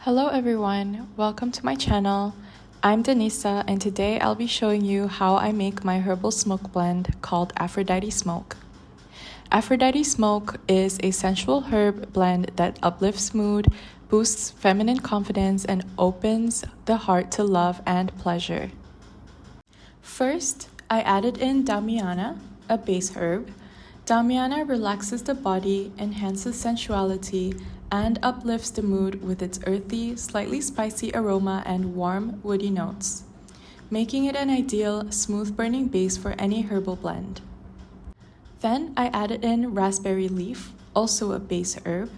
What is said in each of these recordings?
Hello everyone, welcome to my channel. I'm Danisa and today I'll be showing you how I make my herbal smoke blend called Aphrodite Smoke. Aphrodite Smoke is a sensual herb blend that uplifts mood, boosts feminine confidence, and opens the heart to love and pleasure. First, I added in Damiana, a base herb. Damiana relaxes the body, enhances sensuality, and uplifts the mood with its earthy, slightly spicy aroma and warm, woody notes, making it an ideal, smooth-burning base for any herbal blend. Then I added in raspberry leaf, also a base herb.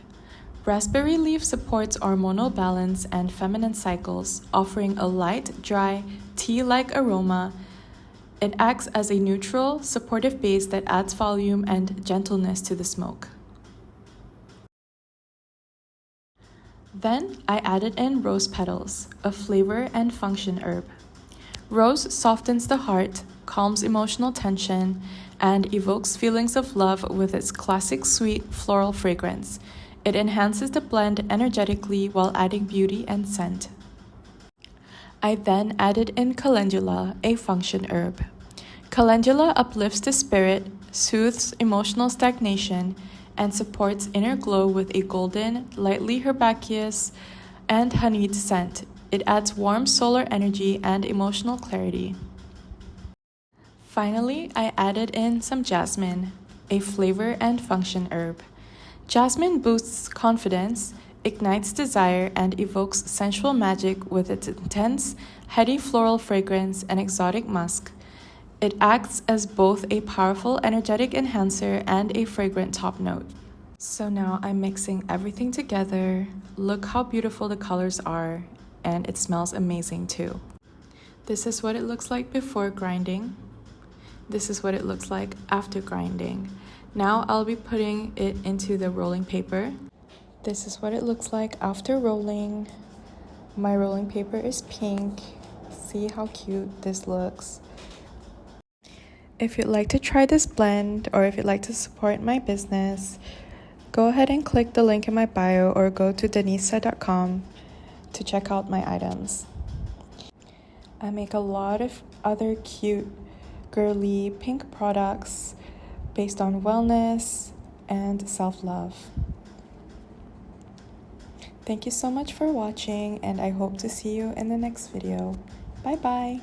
Raspberry leaf supports hormonal balance and feminine cycles, offering a light, dry, tea-like aroma. It acts as a neutral, supportive base that adds volume and gentleness to the smoke. Then I added in rose petals, a flavor and function herb. Rose softens the heart, calms emotional tension, and evokes feelings of love with its classic sweet floral fragrance. It enhances the blend energetically while adding beauty and scent. I then added in calendula, a function herb. Calendula uplifts the spirit, soothes emotional stagnation, and supports inner glow with a golden, lightly herbaceous, and honeyed scent. It adds warm solar energy and emotional clarity. Finally, I added in some jasmine, a flavor and function herb. Jasmine boosts confidence, ignites desire, and evokes sensual magic with its intense, heady floral fragrance and exotic musk. It acts as both a powerful energetic enhancer and a fragrant top note. So now I'm mixing everything together. Look how beautiful the colors are, and it smells amazing too. This is what it looks like before grinding. This is what it looks like after grinding. Now I'll be putting it into the rolling paper. This is what it looks like after rolling. My rolling paper is pink. See how cute this looks. If you'd like to try this blend or if you'd like to support my business, go ahead and click the link in my bio or go to danisa.com to check out my items. I make a lot of other cute, girly pink products based on wellness and self-love. Thank you so much for watching, and I hope to see you in the next video. Bye bye!